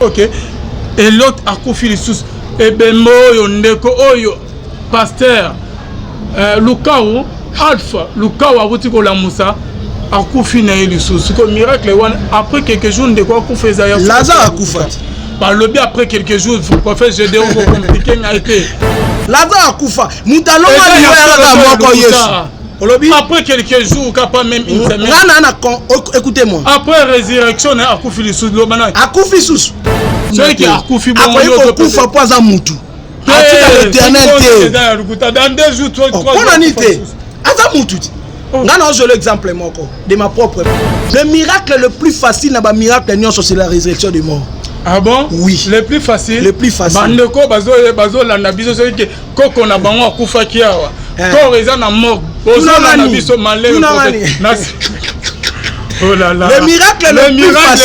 OK. Et l'autre a confié les sous. Et ben ndeko oyo pasteur Lukao Alpha Lukao a voté pour la Moussa a confié les sous. Ce miracle après quelques jours de quoi qu'on faisait Lazare a confié. Par le bien après quelques jours il faut pas faire j'ai des compliqué n'a été. Lazare a confié. Mutalo après quelques jours, même une semaine. Écoutez-moi. Après résurrection, a confié les sous de l'homme. A confié sous. C'est qui a confié bon. Après, il faut confier pas à Moutou. L'éternel. Dans 2 jours, 3 jours. On en était. À Moutou. Je l'exemple de ma propre. Le miracle le plus facile, c'est la résurrection des morts. Ah bon? Oui. Le plus facile. Le plus facile. Bandeko bazo la nabiso c'est que koko na bango akufa kiawa. Corps est na mort. Bazo la nabiso malé. Oh là là. Le miracle le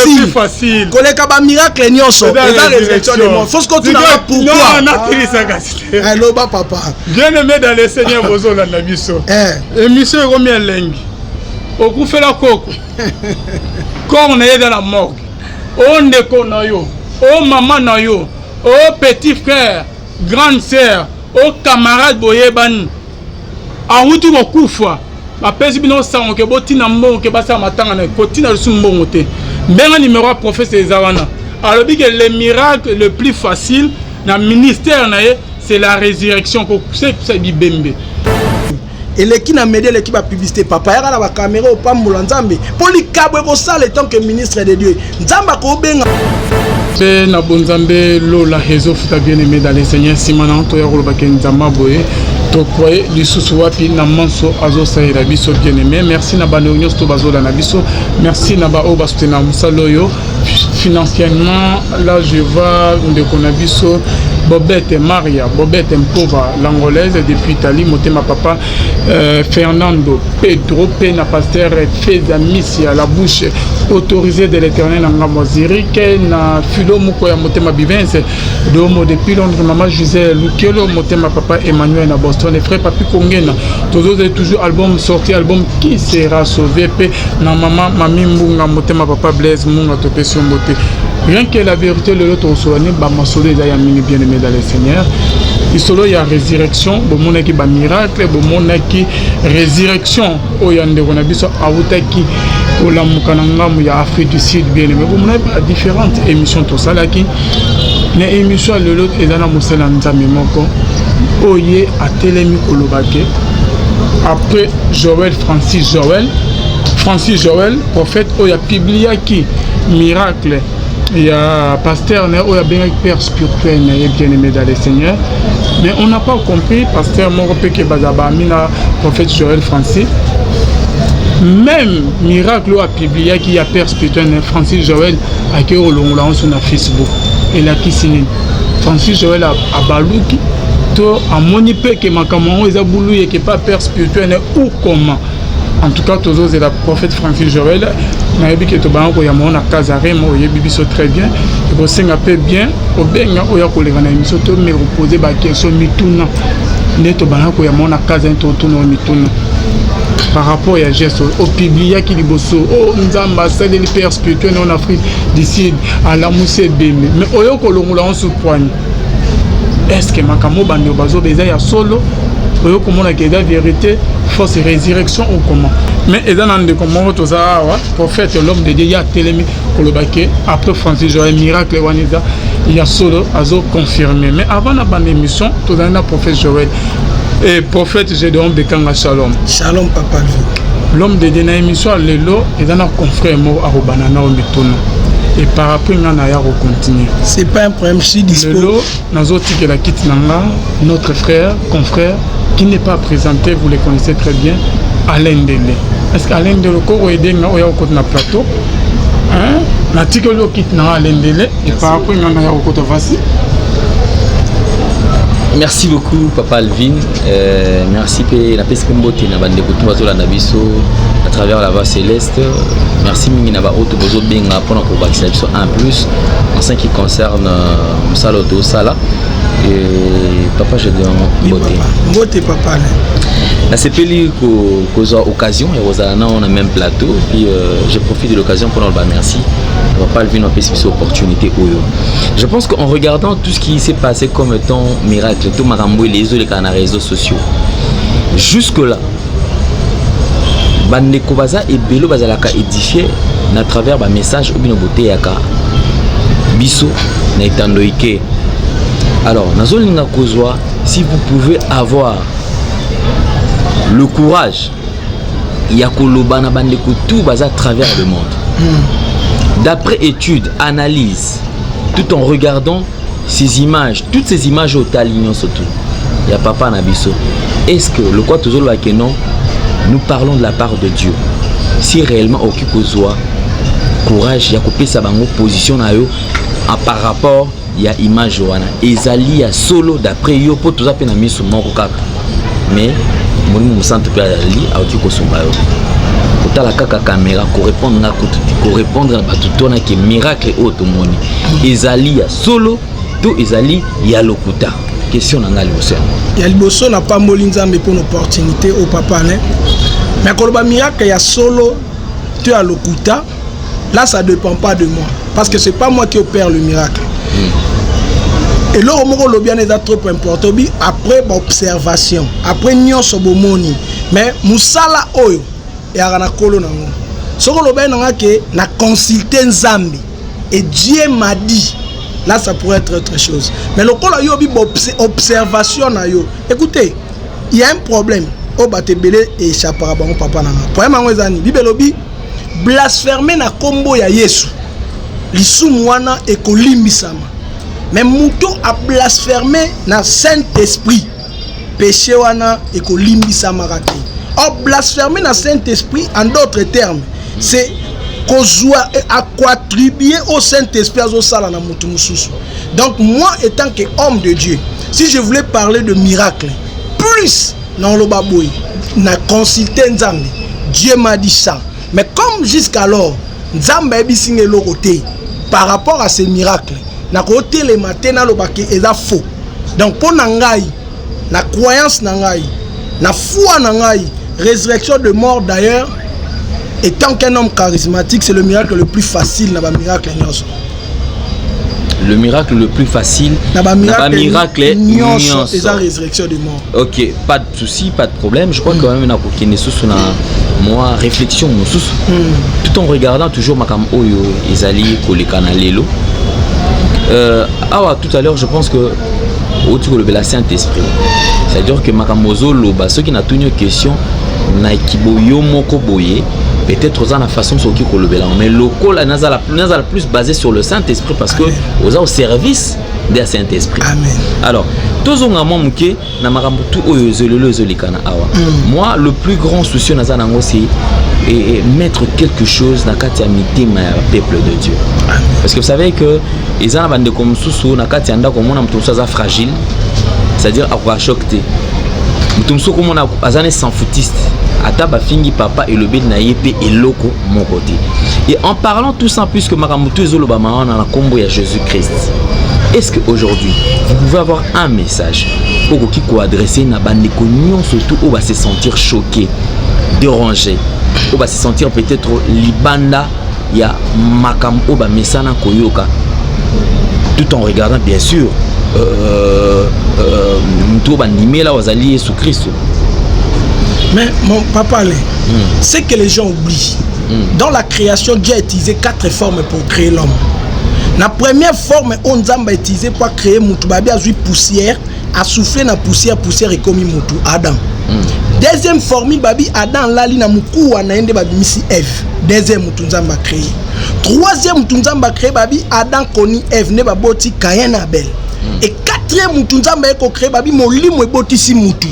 plus facile. Koleka ba miracle nyonso. C'est la résurrection des morts. Faut que tu n'as pourquoi. Non, on a pris ça gasi. Hello ba papa. Bien aimé dans le Seigneur bazo la nabiso. Et monsieur Romien Lengi. Okufa la koko. Corps na dans la morgue. Oh ndeko na yo, oh maman na yo, oh petit frère, grande sœur, oh camarade boyebani. Awutu kokufa. Ba pesi bino sango ke botina mbongo ke basa matanga na kotina lusu mbongo te. Benga numéro prophète Ezawana. Alors que le miracle le plus facile dans le ministère c'est la résurrection ko c'est bibembe. Et l'équipe a m'aidé l'équipe à publicité papa ya la caméra au pambola nzambe pour li kabwe ko sala tant que ministre de Dieu nzamba ko benga c'est na bonzambe lola réseau futa bien aimé dans les seigneurs simana to ya ko ba nzamba boye to croyez lisusu wapi na manso azo saira biso bien aimé merci na ba nyos to bazola na biso merci na ba o basutena musaloyo financièrement là je vois de konabiso Bobette Maria, Bobette Mpova, l'angolaise depuis Italie, Motema Papa, Fernando, Pedro, Pena Pasteur, Feza Missi à la bouche autorisée de l'éternel en Gamoziri, na Philo Mukoya Motema Bivens, Domo depuis Londres, Maman Gisèle, Lukelo, Motema Papa Emmanuel à Boston, et frère Papi Kongena, tous toujours album sorti, album qui sera sauvé, na Maman Mami Munga, Motema Papa Blaise, Munga Topé sur Moté. Rien que la vérité, le lot au soigné, Bamasolo, il y a bien aimé dans le Seigneur. Il y a résurrection, il y a miracle, il y a résurrection. Il y a il Afrique du Sud, bien aimé. Il y a différentes émissions, tout ça. Les émissions, le lot est dans la Moussela Nzamimoko. Il y a Télémi Kolobake. Après Joël, Francis Joël, prophète, il y a publié qui miracle. Il y a pasteur, il y a bien père spirituel, bien aimé dans les seigneurs. Mais on n'a pas compris, pasteur Moropeke Bazabamina, prophète Joël Francis. Même miracle a publié qu'il y a père spirituel, Francis Joël, à qui on l'a sur Facebook. Et là qui signe. Francis Joël a Balouki, à Monipe qui m'a commandé, il a boulou et qui n'est pas père spirituel ou comment. En tout cas, toujours c'est la prophète Francis Joël. Je suis très bien. Je suis bien. Par rapport à geste, au public qui dit oh Nzamba c'est le père spirituel en Afrique d'ici à la Moussé Bembe. Mais oyoko longola on se poigne. Est-ce que makamo bando bazo beza ya solo oyoko mona que la vérité force résurrection ou comment? Mais et dans de comment tout ça prophète l'homme de Dieu ya télémi kolobake après Francis Joël miracle waniza il y a solo azo confirmé. Mais avant la bande émission tout dans la prophète Joël et prophète Gédéon Bekanga Shalom. Shalom papa. L'homme de Dieu na émission lelo et dans un confrère mo a banana au mitono. Et par après on a continuer. C'est pas un problème, je suis disponible. Lelo nazoti que la quitte nanga notre frère confrère qui n'est pas présenté, vous les connaissez très bien, Alain Dele. Est-ce qu'Alain Dele ko aider nga oya ko na plateau? Hein? Na tikolo quitte na Alain Dele et par après on a ko to vasi. Merci beaucoup Papa Alvin, merci pour la pesquembote na bande ko la nabiso à travers la voie céleste. Merci mingi na ba auto bozo benga pour ko bakisa en plus en ce qui concerne Saloto Sala et Papa, je dis Mbote papa. La CPLI cause occasion et Rosanna on a même plateau puis je profite de l'occasion pour leur dire merci. On va pas le vivre une opportunité. Je pense qu'en regardant tout ce qui s'est passé comme étant miracle, tout Marambo et les autres réseaux sociaux, jusque là, Bandeko Baza et Bello Bazalaka édifié à travers un message ou bien beauté yaka biso na itandoike. Alors, nazolinga kozwa, si vous pouvez avoir le courage, yakoloba na bandeko tout baza à travers le monde. D'après études, analyse, tout en regardant ces images, toutes ces images au talignon surtout. Il y a papa nabiso. Est-ce que le quoi toujours que non, nous parlons de la part de Dieu. Si réellement au kikozwa courage, ya coupé sa bango position na yo par rapport il y a image wana ezali ya solo d'après yo pour tout ça pe na miso moko kaka. Mais mon musantu pe ali au kikosomba yo. Kotala kaka caméra correspondre na correspondre na batutona ke miracle automoni. Ezali ya solo to ezali ya lokuta. Question na ngali bosso. Ya liboso na pa molinzambe pour une opportunité au papa né. Mais koloba miracle ya solo to ya lokuta. Là ça dépend pas de moi parce que c'est pas moi qui opère le miracle. Et là le bien est trop important après observation après nyonso bomoni mais musala oyo et arana kolo nango soko lo bien nga ke na consulter nzambe et Dieu m'a dit là ça pourrait être autre chose mais le kolo yo bi observation na yo écoutez il y a un problème o batebele et échappera bango papa nanga problème ngo ezani bibelobi blasphémer na kombo ya Yesu lisumu wana ekolimbisama mais muto a blasphémé na Saint-Esprit péché wana ekolimbisama kati or blasphémer na Saint-Esprit en d'autres termes c'est kozwa à contribuer au Saint-Esprit azo sala na mutu mususu. Donc moi étant que homme de Dieu si je voulais parler de miracle plus dans le baboui na consulter nzambe Dieu m'a dit ça. Mais comme jusqu'alors, Nzambe ebisinge lo côté par rapport à ces miracles, na côté les matins na lobaki eza faux. Donc pour nangai, na croyance nangai, na foi nangai, résurrection de mort d'ailleurs, étant qu'un homme charismatique, c'est le miracle le plus facile na ba miracle nyonso. Le miracle le plus facile, miracle c'est la résurrection de mort. Ok, pas de souci, pas de problème. Je crois quand même qu'il y a moi réflexion tout en regardant toujours makam oyo ezali kolekana lelo. Tout à l'heure je pense que autour de la Saint-Esprit, c'est-à-dire que makamozo loba ceux qui n'a tenu question na kiboyo moko boye peut-être aux la façon sur qui kolobela mais local la nazala plus basé sur le Saint-Esprit parce que aux au service de Saint-Esprit. Amen. Alors tozonga momuke na makambo tout oyo zelelo zolikana awa. Moi le plus grand souci nazana ngo c'est mettre quelque chose dans kati ya mitema ya peuple de Dieu. Amen. Parce que vous savez que ezana bande comme susu na kati anda ko mona mtu ça fragile, c'est-à-dire akwa choqué. Mtu msoko mona azane sans foutiste. Ataba fingi papa et le bed na yepé et loko mon côté. Et en parlant tout ça puisque makamutu ezoloba maana na kombo ya Jésus-Christ. Est-ce qu'aujourd'hui, vous pouvez avoir un message pour qui adresser na bandeko nyon surtout où va se sentir choqué, dérangé, où va se sentir peut-être libanda ya makam où va mesana koyoka tout en regardant bien sûr tout va animer là aux alliés sous Christ. Mais mon papa, c'est que les gens oublient. Dans la création, Dieu a utilisé 4 formes pour créer l'homme. La première forme, on a utilisé pour créer Moutou. Babi a joué poussière, a soufflé na poussière et comme Moutou, Adam. Deuxième forme, Babi Adam lali na muku wana ende babi misi Ève. Deuxième Moutou Nzamba créé. Troisième Moutou Nzamba créé Babi Adam koni Ève ne baboti Caïn Abel. Et quatrième Moutou Nzamba eko créé Babi molimo eboti si Moutou.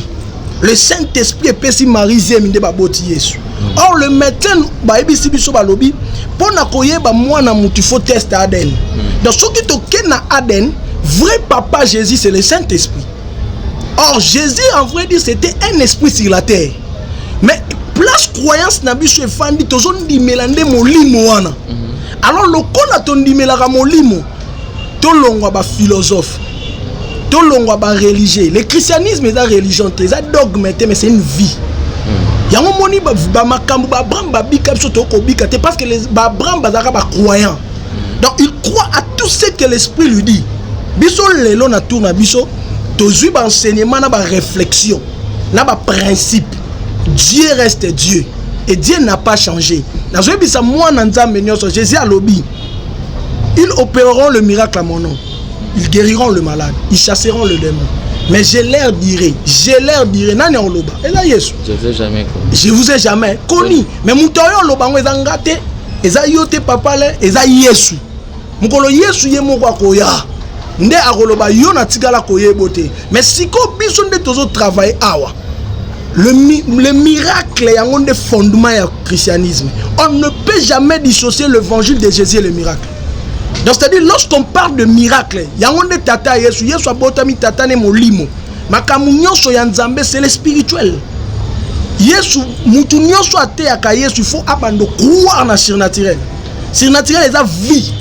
Le Saint-Esprit est pessi marisé minde baboti Yesu. Or le médecin baebi sibiso balobi pour na koyeba mwana mutu faut test Aden. Donc ce qui toke na Aden, vrai papa Jésus c'est le Saint-Esprit. Or Jésus en vrai dire c'était un esprit sur la terre. Mais place croyance na biso efandi tozo ndimela nde molimo wana. Alors lokola to ndimela ka molimo to longwa ba philosophe. tout l'ongwa ba religieux. Le christianisme est une religion, c'est un dogme, mais c'est une vie. Yango moni ba makambu ba bramba bika biso to ko bika te parce que les ba bramba zaka ba croyants. Donc il croit à tout ce que l'esprit lui dit. Biso lelo na tourna biso tozui ba enseignement na ba réflexion, na ba principe. Dieu reste Dieu et Dieu n'a pas changé. Na zo bisa moi na nzambe nyonso Jésus a lobby. Ils opéreront le miracle à mon nom. Ils guériront le malade, ils chasseront le démon. Mais je leur dirai, nani oloba. Et là Yesu. Je vous ai jamais connu. Je vous ai jamais connu. Mais mutoyo oloba ngo ezangate, eza yote papa le, eza Yesu. Mukolo Yesu ye moko akoya. Nde akoloba yo na tikala koyebote. Mais siko biso nde tozo travailler awa. Le miracle est un des fondements du christianisme. On ne peut jamais dissocier l'évangile de Jésus et le miracle. Donc c'est-à-dire lorsqu'on parle de miracle, il y a un tata Yesu, Yesu abotami tata ne molimo. Makamu nyonso ya nzambe c'est le spirituel. Yesu mutu nyonso ate aka Yesu, il faut abando croire na surnaturel. Surnaturel est vie.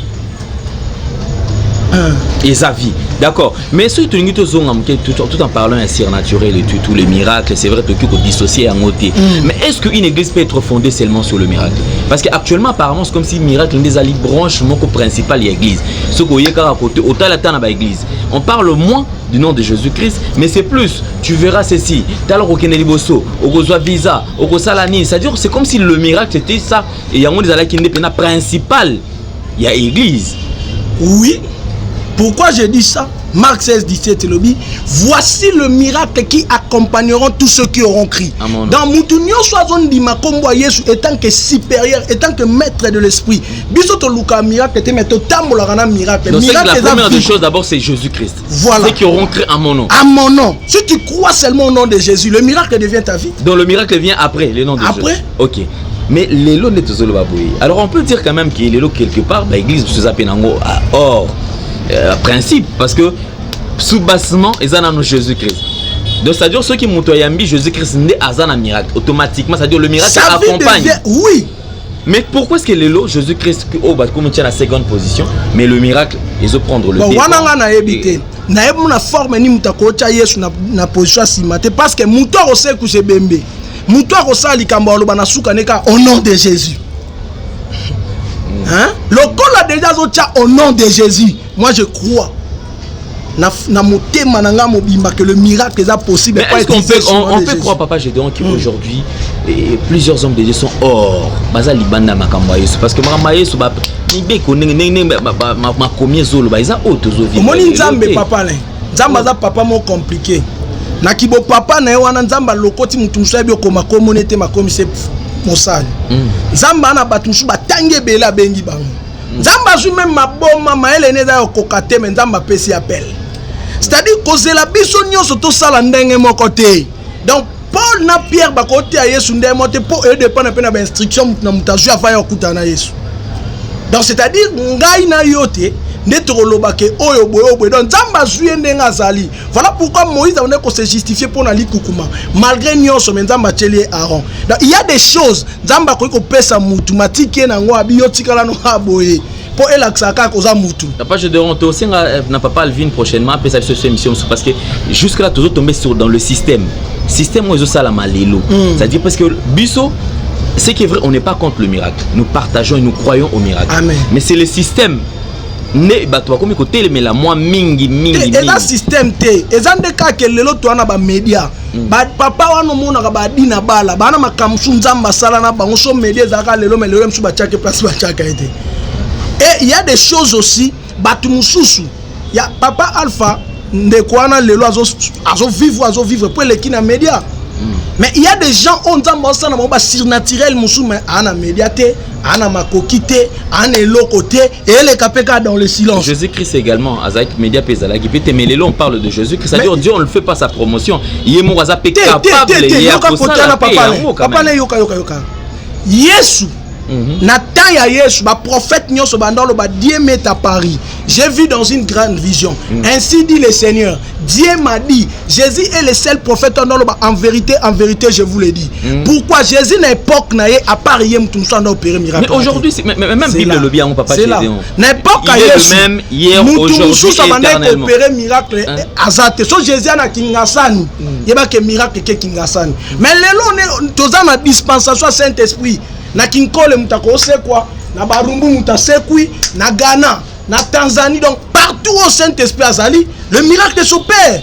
Et sa vie, d'accord. Mais ce que tout en parlant d'un surnaturel et tous les miracles, c'est vrai que tu peux dissocier en côté. Mais est-ce qu'une église peut être fondée seulement sur le miracle? Parce qu'actuellement, apparemment, c'est comme si le miracle n'est pas la branche principale de l'église. Ce qu'on y a à côté, autant la dans l'église. On parle moins du nom de Jésus-Christ, mais c'est plus. Tu verras ceci. Tu as le Bosso, au visa, au salani. C'est-à-dire, c'est comme si le miracle c'était ça. Et il y a des qui n'est pas principal. Il y a l'église. Oui. Pourquoi je dis ça? Marc 16, 17, lobby. Voici le miracle qui accompagneront tous ceux qui auront crié. Dans Moutounio, soison dit ma combo Yesu étant que supérieur, étant que maître de l'esprit. Bisoto Luka miracle, mais totalement la miracle. Donc la première des choses d'abord c'est Jésus-Christ. Voilà. Ceux qui auront crié à mon nom. À mon nom. Si tu crois seulement au nom de Jésus, le miracle devient ta vie. Donc le miracle vient après le nom de Jésus. Après. Ok. Mais les lots n'est toujours pas bouilli. Alors on peut dire quand même qu'il est là quelque part, l'église se appelle or. Principe parce que sous-bassement ils ont Jésus-Christ. Donc c'est-à-dire ceux qui montent à Jésus-Christ n'est pas un miracle automatiquement, c'est-à-dire le miracle accompagne. Oui. Mais pourquoi est-ce que les lots Jésus-Christ comme tient la seconde position, mais le miracle ils ont prendre le départ. Wana na ebité. Na ebu na forme ni mutakocha Yesu na position simate parce que muto ose kuse bembe. Muto akosa likambo aloba na suka neka au nom de Jésus. Hein? Le col a déjà au nom de Jésus. Moi je crois. Que le miracle est possible. Mais est-ce qu'on peut croire, Papa Gédéon, qu'aujourd'hui plusieurs hommes de Dieu sont hors parce que papa mo compliqué. Nakibo papa na wana nzamba lokoti mutumsha bi okoma komonete makomise mosali. Nzamba na batumshu batange bela bengi bango. Nzamba zu même maboma maele neza okokate mais nzamba pesi appel. C'est-à-dire que la biso nyonso to sala ndenge moko te. Donc Paul na Pierre ba côté à Yesu ndenge mote pour eux dépendre pe na ba instruction na mutazu afaya okutana Yesu. Donc c'est-à-dire ngai na yote netrolobake oyo boyo donc nzamba zuye ndenga zali. Voilà pourquoi Moïse a ko se justifier pour na likukuma malgré nyonso nzamba tcheli Aaron. Donc il y a des choses nzamba ko pesa mutu matike na ngo abi yotikala no aboye. Pour elle accéder aux amoutou. Papa je demande aussi n'a pas Alvin prochainement après cette émission parce que jusque là toujours tombé dans le système où ils ça la malelo. C'est-à-dire parce que biso c'est qui est vrai on n'est pas contre le miracle. Nous partageons et nous croyons au miracle. Amen. Mais c'est le système ne bato comme côté mais la moi mingi. Et là système té et ça cas que lelo to na ba média. Ba papa wana mona ka ba dina bala bana makamsu nzamba sala na bango so média zaka lelo mais lelo msu ba chake place ba chaka été. Et il y a des choses aussi, Batumususu. Il y a Papa Alpha, Ndekwana, Lelo, azo vivre pour les qui na média. Mais il y a des gens, on dit que c'est surnaturel, mais ana médiaté, ana makokité, ana locoté, et les kapeka dans le silence. Jésus-Christ également, Azaïk Média Pézala, qui peut mais les on parle de Jésus-Christ, c'est-à-dire Dieu on ne fait pas sa promotion. Il est mort à capable, il est Papa yoka. Yesu. Nathan ya Yesu ba prophète nyonso bandolo ba 10 mètres à Paris j'ai vu dans une grande vision. Ainsi dit le Seigneur. Dieu m'a dit, Jésus est le seul prophète en vérité, je vous le dis. Pourquoi Jésus n'a époque à part Yem tout ça opéré miracle. Mais aujourd'hui, même Bible le bien, mon papa. C'est là. N'importe le même hier, aujourd'hui, éternellement. Opéré miracle. Azate. So Jésus a kingasani. Il y a que miracle que kingasani. Mais les lois, tous en dispensation Saint-Esprit. Na kinkole mutako c'est quoi? Na barumbu mutasekui, na Ghana, na Tanzanie, donc partout au Saint-Esprit azali, le miracle s'opère.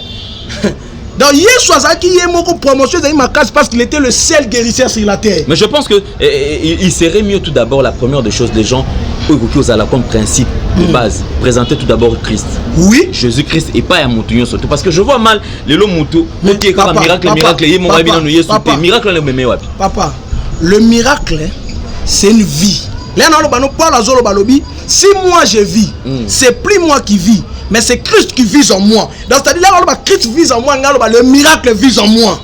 Donc Yesu azaki yemoko promotion de ma case parce qu'il était le seul guérisseur sur la terre. Mais je pense que il serait mieux tout d'abord, la première des choses, les gens comme principe de base, présenter tout d'abord Christ. Oui. Jésus-Christ et pas à Moutounion surtout. Parce que je vois mal les lots Moutou, qui est comme miracle, Papa, le miracle, c'est une vie. Si moi je vis, c'est plus moi qui vis, mais c'est Christ qui vit en moi. Donc c'est-à-dire là, Christ vit en moi, le miracle vit en moi.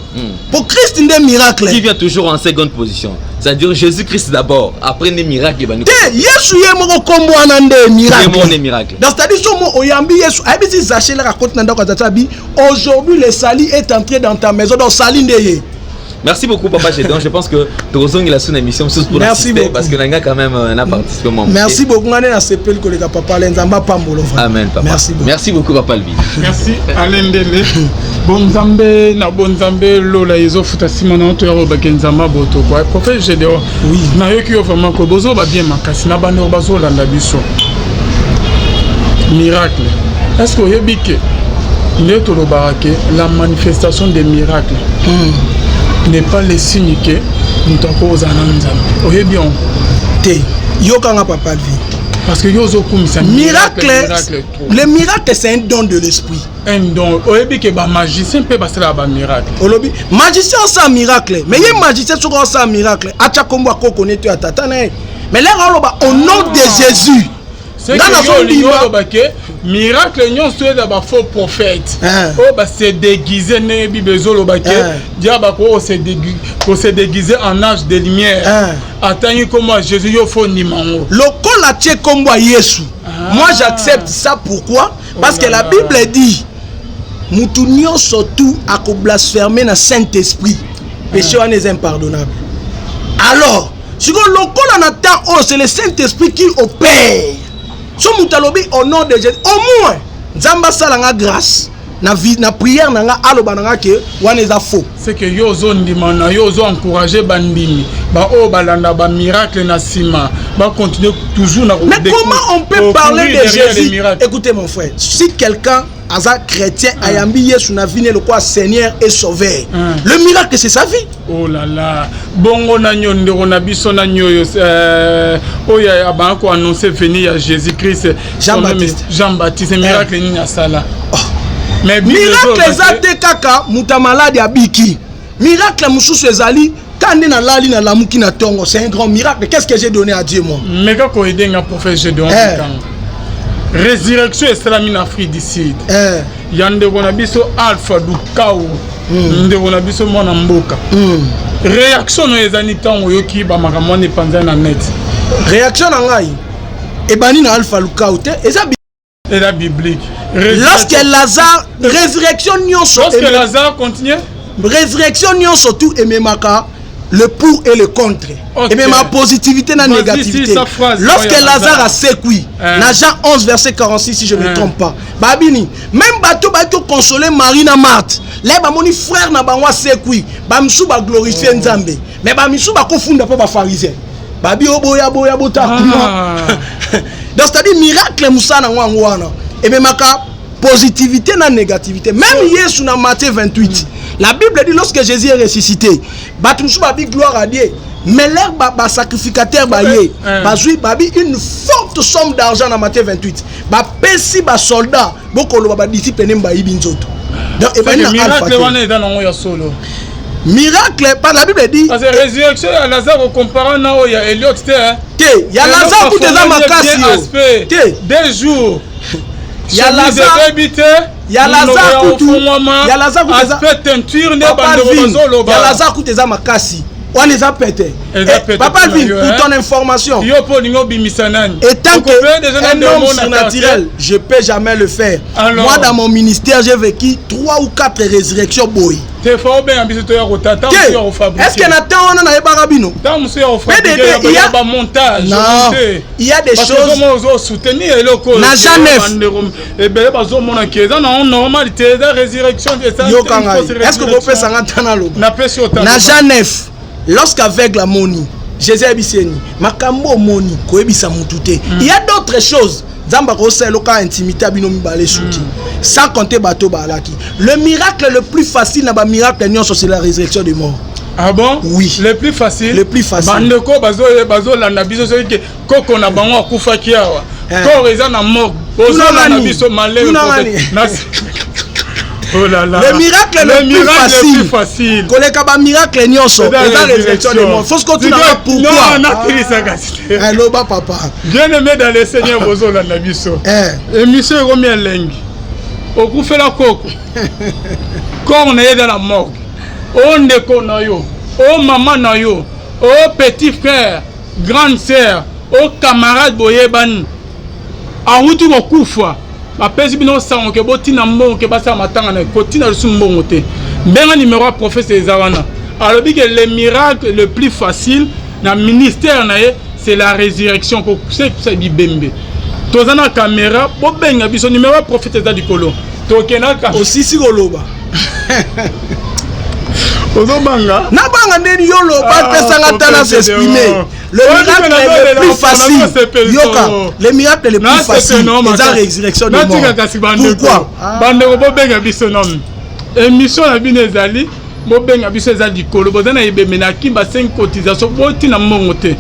Pour Christ, il y a des miracles. Qui vient toujours en seconde position. C'est-à-dire Jésus-Christ d'abord, après les miracles. Yesu yemoko kombo anande miracle. Donc c'est-à-dire somo oyambi Yesu, abisi zaché la raconte nanda kwa tatabi, aujourd'hui le sali est entré dans ta maison, donc sali ndeye. Merci beaucoup, Papa Gédéon. Je pense que Torozong il a son émission pour assister parce que Nanga quand même a participé. Merci beaucoup. Amen, Papa. Merci beaucoup, Papa Alvi. Merci, Alain Dele. Bonzambe, na bonzambe, lola yezo futa simana to yaro bakenzama boto kwa. Prophète Gédéon. Oui. Na yoki yo vraiment ko bozo ba bien makasi na bano bazo landa biso. Miracle. Est-ce que yebi ke neto lo barake la manifestation des miracles n'est pas le signe que nous t'avons aux bien. Yokanga papa vie. Parce que yozo kumisa miracle. Le miracle c'est un don de l'esprit. Un don. Oyebi que ba magicien peut passer là ba miracle. Olobi magicien sans miracle. Mais y magicien sans miracle. Acha kombo ko connaître à tata na. Mais là au nom de Jésus. C'est que miracle nyon soit d'abord faux prophète. Oh bah c'est déguisé né bibezolo baké. Diaba ko se déguisé en âge de lumière. Attends comment Jésus yo faux nimango. Loko la tie kombo Yesu. Moi j'accepte ça pourquoi? Parce que la Bible dit mutu nyon surtout a ko blasphémer na Saint-Esprit. Péché est impardonnable. Alors, si on loko la nata oh c'est le Saint-Esprit qui opère. So mutalobi au nom de Jésus au moins nzamba salanga grâce na vie na prière nanga aloba nanga ke waneza faux. C'est que yozo ndimana yozo encourager bandimi ba o balanda ba miracle na sima ba continuer toujours na. Mais comment on peut parler de Jésus? Écoutez mon frère, si quelqu'un Aza chrétien ayambi Yesu na vine le quoi Seigneur et Sauveur. Le miracle c'est sa vie. Oh là là. Bongo na nyonde na biso na nyoyo oya abanko annoncer venir à Jésus-Christ. Jean-Baptiste miracle ni na sala. Mais miracle ezate kaka muta malade abiki. Miracle mususu ezali kande na lali na lamuki na tongo, c'est un grand miracle. Qu'est-ce que j'ai donné à Dieu moi? Mais quand on aide un prophète Gédéon résurrection islamine Afrique du Sud. Yande biso alpha du chaos. Ndeko biso mona mboka. Réaction no ezani tango yoki ba makamone panza na net. Réaction na ngai ebani na alpha du chaos te eza la biblique. Lorsque Lazare résurrection nyonso. Lorsque Lazare continue. Résurrection nyonso tout ememaka le pour et le contre. Et même ma positivité na négativité. Lorsque Lazare a sécoui, dans Jean 11 verset 46 si je ne me trompe pas. Babini, même bateau consoler Marie na Marthe. Là ba moni frère na banwa sécoui, ba msu ba glorifier Nzambe. Mais ba msu ba kofunda pa ba pharisien. Babi oboya boya bota. Donc c'est-à-dire miracle musa na ngwana. Et même maka positivité na négativité. Même Yesu na Matthieu 28. La Bible dit lorsque Jésus est ressuscité, batumsu babi gloire à Dieu. Mais l'air sacrificateur baye, bazui babi une forte somme d'argent dans Matthieu 28. Ba pesi ba soldat, boko lo ba disciple nemba ibinzoto. Donc et miracle wana dans ngoya solo. Miracle par la Bible dit parce que résurrection à Lazare comparant na ya Eliot te. Il y a Lazare pour des makasi. Des jours. Il y a Lazare. Il y a Lazare Koutou. Il y a Lazare Koutou. Aspect teinture ne bandoro bazolo. Il y a Lazare Koutou makasi. On les a pété. Papa Vin, pour ton information, étant qu'un homme surnaturel, je ne peux jamais le faire. Alors, moi, dans mon ministère, j'ai vécu 3 ou 4 résurrections boy. Est-ce que Nathan on a un barabino? Il y a des choses. soutenir na Genève. Est-ce que vous pouvez s'en entendre? Na Genève, lorsqu'avec la moni, Jésus Abisseni, Makambo moni, Koebisa Moutouté. Il y a d'autres choses. Zamba Rossel, loka intimité abinomi balé souti. Sans compter bateau balaki. Le miracle le plus facile n'a pas miracle c'est la résurrection des morts. Ah bon? Oui. Le plus facile. Le plus facile. Bandeko bazo la nabiso c'est que koko na bango akufa kiawa. Ko reza na mort. Bozo la nabiso malé. Oh là là. Le miracle le plus facile. Koleka ba miracle nyonso et la résurrection des morts. Faut se continuer pourquoi? Non, on a hello ba papa. Bien aimé dans le Seigneur bozo la nabiso. Et monsieur Romien Lengi. Okufa la koko. Quand on est dans la morgue. Oh ndeko na yo, oh maman na yo, oh petit frère, grande sœur, oh camarade boyebani. Awutu kokufa. Bapesi bino sango ke botina mbongo ke basa matanga na kotina lusu mbongo te. Benga numéro à prophète Ezawana. Alors que le miracle le plus facile dans le ministère c'est la résurrection ko c'est ça bibembe. Tozana caméra, bo benga biso numéro à prophète Ezadikolo. Tokenaka aussi si goloba. Ozobanga na banga ndeni yolo ba pesanga tala s'exprimer. Le miracle le plus facile yoka le miracle le plus facile c'est la résurrection de mort. Pourquoi? Bande ko benga biso nom émission na bino ezali bo benga biso ezali kolo bozana ibemena kimba 5 cotisation boti na mongote.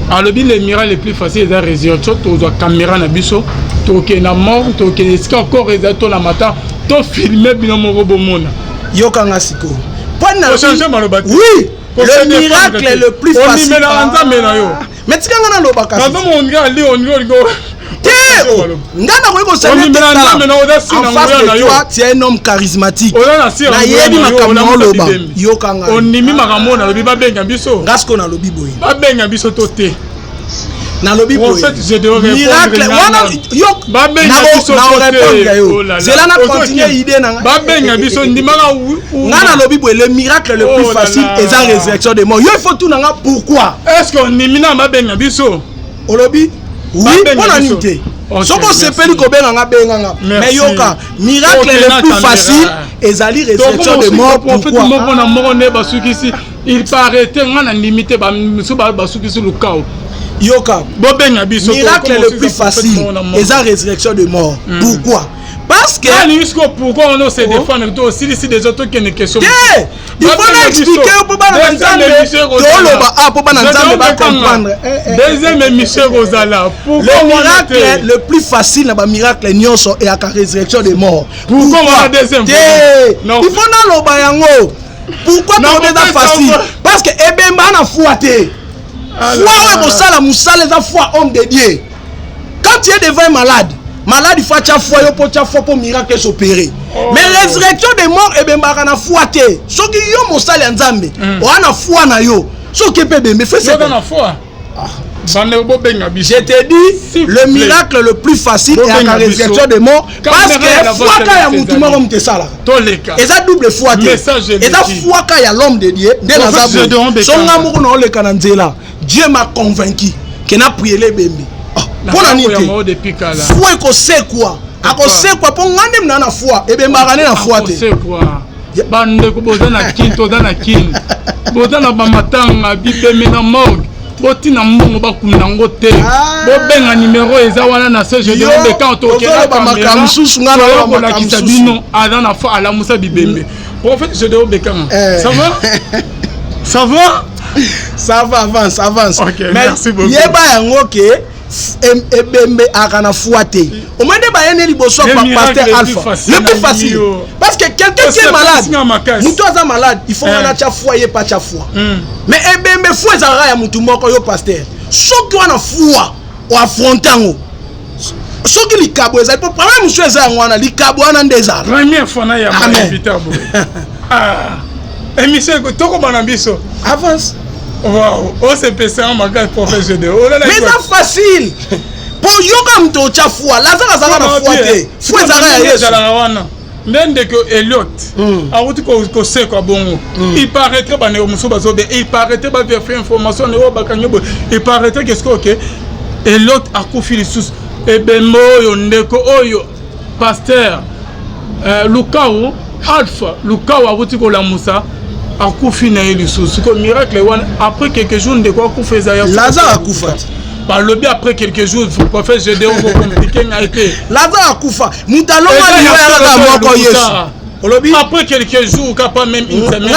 Alors le miracle le plus facile c'est la résurrection to caméra na biso to ke na mort to ke eska encore ezato na mata to filmer bino moko bomona yoka ngasiko. Oui, le miracle le plus facile. Mais tu as un lobaka. En face de toi, tu es un homme charismatique. Na lobi boy. Miracle wana yok na répondre yo. C'est là na continuer idée na. Ba benga biso ndimaka na lobi boy le miracle le plus facile est la résurrection des morts. Yo il faut tout nanga pourquoi? Est-ce qu'on nimina ba benga biso? Olobi? Oui, on a nité. Soko sepeli ko benga benga. Mais yoka miracle le plus facile est la résurrection des morts. Pourquoi? Il paraît que on a limité ba basukisi lukao. Yoka, miracle le plus facile est la résurrection de mort. Pourquoi? Parce que pourquoi on se défendre aussi ici des autres qui ne question. Il faut l'expliquer pour comprendre. Deuxième émission Rosala. Le miracle le plus facile est le miracle nyonso et la résurrection de mort. Pourquoi on a deuxième? Il faut na loba yango. Pourquoi c'est facile? Parce que ebemba na fouaté. Foi homme de Dieu. Quand tu es devant un malade, il faut pour miracle s'opérer. Mais résurrection des morts et ben na fouaté. Ce qui yo mosala nzambe, o ana foi na yo. Ce qui peut me faire c'est na foi. Je te dis, le miracle le plus facile est la résurrection des morts. Parce que foi quand il y a mutu moko mtesala. Et ça double foi. Et ça foi quand il y a l'homme de Dieu. Songa moko na ole kananzela. Dieu m'a convaincu qu'il n'a prié les bébés. Pour la nuit, foi ko c'est quoi? Ako c'est quoi pour ngane mna na foi et ben marane na foi te. C'est quoi? Bande ko bozana kinto dana kin. Bozana ba matanga bibeme na morgue. Botina mbongo bakunda ngote. Bo benga numéro eza wana na se je demande quand to kela ba makamsusu ngana ba makamsusu. Adana fa ala musa bibembe. Prophète je demande quand. Ça va? Ça va? Ça va, avance. Okay, mais merci beaucoup. Yeba yango ke ebembe akana fouaté. Au moins ba yene liboso par pasteur Alpha. Le plus facile. Parce que quelqu'un qui est malade, mutu aza malade, il faut ngana cha foyer pas cha foi. Mais ebembe foi ezara ya mutu moko yo pasteur. Soki wana foi o affrontango. Soki likabo ezali pour problème monsieur eza ngwana likabo wana ndeza. Première fois na ya invité abo. Ah. Émission toko bana biso. Avance. Waouh, oh c'est PC en magasin prophète de. Mais c'est facile. Pour yoga mtocha foi, Lazare azaka na foi te. Foi ezaka ya Yesu. Ndende que Elliot awuti ko se ko bongo. Il paraîtrait ba ne muso bazo be, il paraîtrait ba faire information ne ba kanyobo. Il paraîtrait que ce que Elliot akufi lisusu ebembo yo ndeko oyo pasteur Lukao Alpha Lukao awuti ko la musa akufi na lisusu ko miracle one après quelques jours de quoi akufi za ya Lazare akufa. Par le bien après quelques jours, le prophète Gédéon compliqué n'a été. Lazare akufa. Mutaloma Yesu. Après quelques jours, pas même une semaine.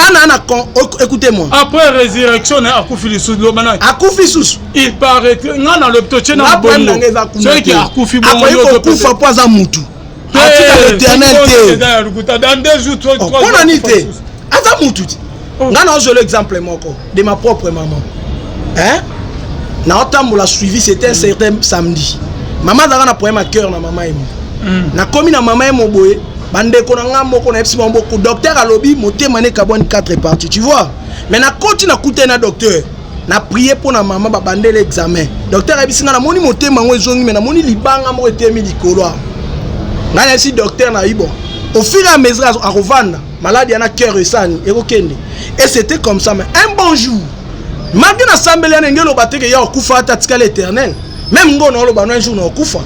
Écoutez-moi. Après résurrection, akufi sous l'obana. Akufi sous. Il paraît que non dans le toché na bongo. Celui qui akufi bongo. Après akufa pas à mutu. L'éternel dans 2 jours 3 jours. On en était. Ata mutu. Ngana je l'exemple moko de ma propre maman. Hein? Na otambo la suivi c'était un certain samedi. Maman zaka na problème à cœur na maman emo. Na komi na maman emo boye, bande ko na ngambo ko na epsi mboko docteur alobi motema ne kaboni 4 parties, tu vois. Mais na koti na kuté na docteur. Na prier pour na maman ba bande l'examen. Docteur abisinga na moni motema ngo ezongi mais na moni libanga mo etemi likolo. Ngana si docteur na ibo. Au fur et à mesure à revendre, maladie na cœur et sani et okende. Et c'était comme ça mais un bon jour malgré l'assemblée n'engelo batte que ya okufa tatika l'éternel même ngono lo bano un jour na okufa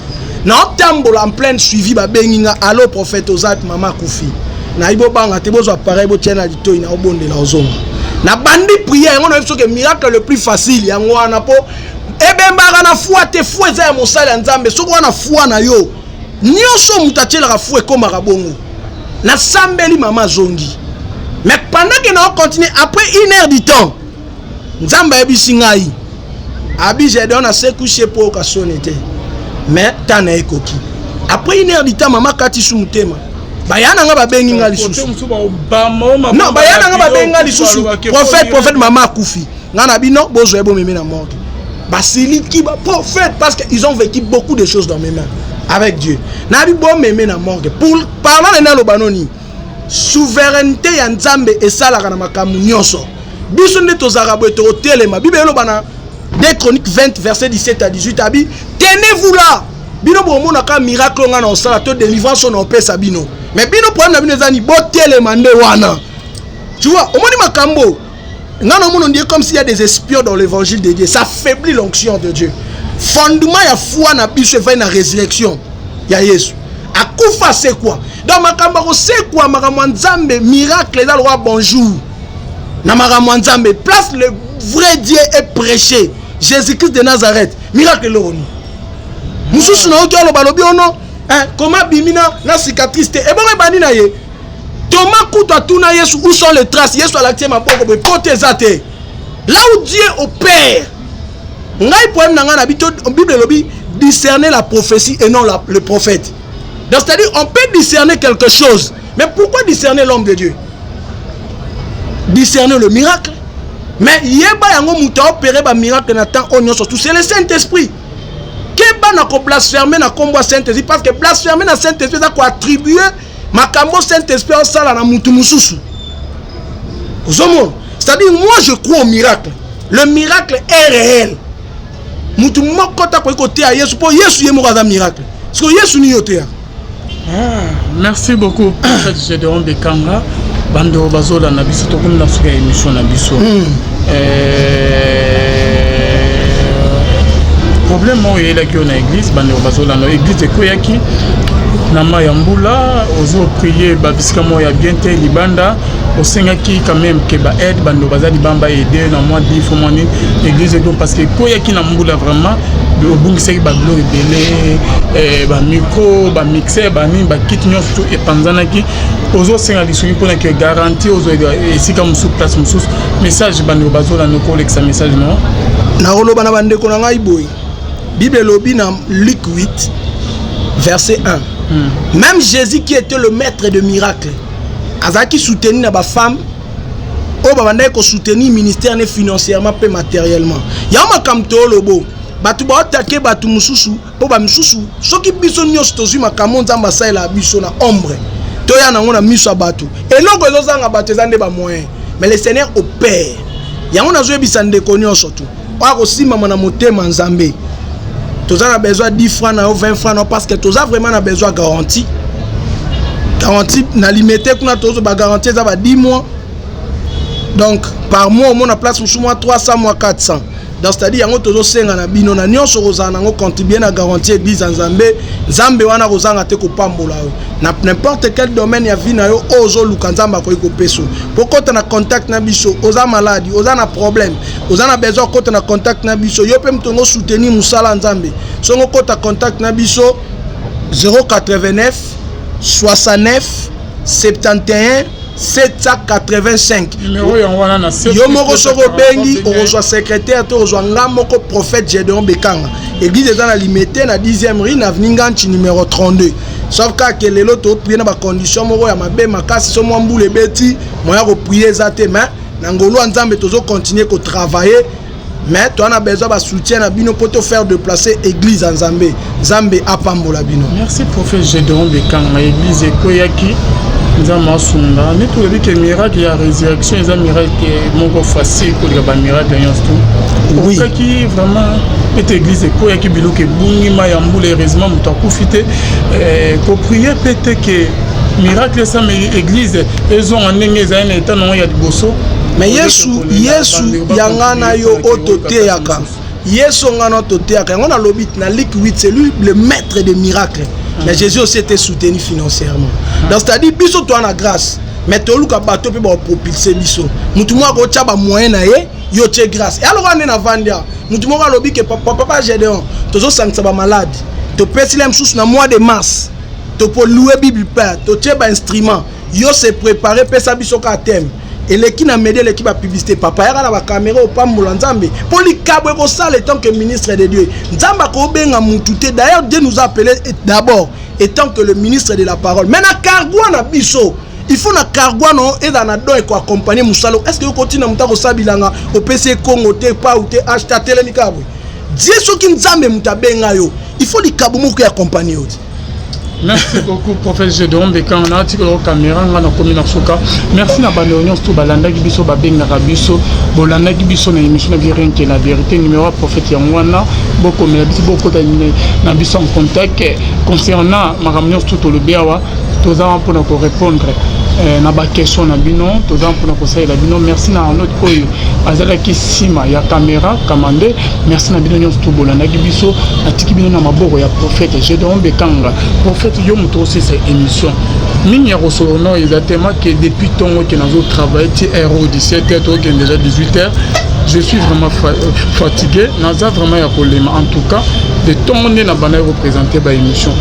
na tambola en plein suivi ba benginga allo prophète ozat mama kufi na ibo banga te bozo appareil bo tiena dito ina obondela ozonga na bandi prière ngono biso que miracle le plus facile yango wana po ebembara na foi te foi za ya mosala nzambe soko wana foi na yo nyoso mutachela ka foi comme rabongo na sambeli mama zongi mais pendant que na continue après 1 heure du temps Nzamba ebisingai abije dona se coucher pour ka sonete mais tana ekoki après 1 heure du temps mama kati su mutema bayana nga babengi nga lisusu non bayana nga babenga lisusu prophète mama akufi ngana bino bozo ebo meme na mort basili ki ba prophète parce que ils ont vécu beaucoup de choses dans mes mains avec Dieu na bi bo meme na mort pour parlant na lo banoni souveraineté ya Nzambe esala kana makamu nyonso. Biso ne tozara boeto telema bibelo bana 2 Chroniques 20 verset 17 à 18 abi tenez-vous là bino bomo na ka miracle ngana osala to délivrance on pesa bino mais bino problème na bino ezani bo telema nde wana tu vois au moni makambo ngana mono ndie comme s'il y a des espions dans l'évangile de Dieu ça faiblit l'onction de Dieu fondement ya foi na biso va na résurrection ya Yesu akufa c'est quoi donc makambo c'est quoi makambo Nzambe miracle dans le roi bonjour. Namaramo Nzambe place le vrai Dieu est prêché. Jésus-Christ de Nazareth. Miracle l'oni. Mususu na oto lo balobi ono. Comment bimina na cicatrice te. E bon bani na ye. Thomas kuta tuna Yesu où sont les traces? Yesu a l'acté ma boko be côté zate. Là où Dieu opère. Ngai poème na ngana bito Bible lobi discerner la prophétie et non le prophète. Donc c'est-à-dire on peut discerner quelque chose. Mais pourquoi discerner l'homme de Dieu? Discerner le miracle mais yeba yango muta opérer ba miracle na temps onyo surtout c'est le Saint-Esprit keba na ko blasphémer na kombo Saint-Esprit parce que blasphémer na Saint-Esprit ça ko attribuer makambo Saint-Esprit au sala na mutu mususu c'est-à-dire moi je crois au miracle le miracle est réel mutu moko ta ko côté à Yesu pour Yesu yemo ka miracle parce que Yesu ni yotea. Merci beaucoup Prophète Gédéon Bekanga bando bazola na biso tokomi na suka émission na biso problème oyo eyelaki yo na église bando bazola na église ekoyaki na mayambula ozo prier babisika mo ya bien te libanda osengaki quand même que ba aide bando bazali bamba aider na moi dit faut moni église eko parce que koyaki na mbula vraiment obungisaki ba glo ebele ba micro ba mixer ba ni ba kit nyonso epanzanaki ozo senga lisuni pona que garantie ozo esika musu place musu message bando bazola no koleksa message non na oloba na bande ko na ngai boy Bible lobi na Luc 8 verset 1 même Jésus qui était le maître de miracles azaki soutenu na ba femme o ba bande ko soutenir ministère ne financièrement pe matériellement ya makamto lobo batu ba attaquer batu mususu po ba mususu soki biso nyos tozui makambo Nzamba saela biso na ombre toya na ngona miso batu eloko ezozanga batu ezande ba moyen mais le Seigneur opère yango nazo yebisa ndeko nyonso tu oya kosimama na motema nzambe toza na besoin 10 francs na 20 francs non parce que toza vraiment na besoin garantie na limité kuna tozo ba garantie za ba 10 mois donc par mois on a place sous mois 300 mois 400 donc c'est-à-dire yango tozo senga na bino na nyonso kozana ngo contribuer na garantie église nzambe nzambe wana kozanga te ko pambola na n'importe quel domaine ya vie na yo ozo luka nzamba ko peso pourquoi tu na contact na biso oza maladie oza na problème oza na besoin ko tu na contact na biso yo pe mtongo soutenir musala nzambe songo ko ta contact na biso 089 69 71 785 numéro yanwana na yo moko soko bengi okozwa secrétaire to ozwa ngamoko prophète Gédéon Bekanga église eza na limité na 10e rue na avenue Nganchi numéro 32 sauf que lelo to prier na ba condition moko ya mabe makasi so mwambule beti moya ko prier za te mais na ngolo nzambe tozo continuer ko travailler mais tu as besoin de soutien à bino pour te faire déplacer église en Zambé Zambé à Pambola bino. Merci prophète Gédéon Bekanga église Ekoyaki nzama sunga ne to que miracle ya résurrection eza miracle moko facile ko ba miracle nyonso oui qui vraiment cette église Ekoyaki biloke bungima ya mbula heureusement muto akufite ko prier peut-être que miracle ça mais église ils ont en ndenge na état non ya liboso. Mais Yesu yangana yo otote yaka. Yesu ngana otote yaka. On a lobby na Luc 8 c'est lui le maître des miracles. Mais Jésus aussi était soutenu financièrement. Donc c'est-à-dire biso toi na grâce. Mais to luka bato pe ba propulser biso. Mutu mo ko tcha ba moyen na ye yo tche grâce. Et alors on est na vandia. Mutu mo ka lobby que papa Gédéon tozo sangsa ba malade. To pesilem sous na mois de mars. To pour louer Bible père, to tche ba instrument. Yo se préparer pe sa biso ka thème. Et l'équipe a médié l'équipe à publicité papa yaka na ba caméra au pambola nzambe pour li kabwe ko sala étant que ministre de Dieu nzamba ko benga mututé d'ailleurs Dieu nous a appelé d'abord étant que le ministre de la parole mais na cargwa na biso il faut na cargwa no et na do et ko accompagner musalo est-ce que vous continuez mutako sabilanga au PC Congo te pa ou te acheter télé mikabwe Dieu soki nzambe mutabenga yo il faut li kabumu ko accompagner yo. Merci beaucoup prophète Gédéon Bekanga na article au caméra ngana komi na soka merci na bande union tout balanda biso babenga biso bolanda biso na émission na rien que la vérité numéro prophète yangwana boko mela biso boko na biso en contact concernant ma réunion tout le biawa toza pour nous répondre na ba question na bino toza pour nous conseiller la bino merci na notre oyo azala ki sima ya caméra commandé merci na bino nyonso tout bolanda biso atiki bino na maboko ya prophète Gédéon Bekanga prophète yo moto aussi cette émission mingi rosolo non exactement que depuis tongo que nous travaillé ti héros 17h to déjà 18h je suis vraiment fatigué naza vraiment ya kolema en tout cas de tongo na bana représenter ba émission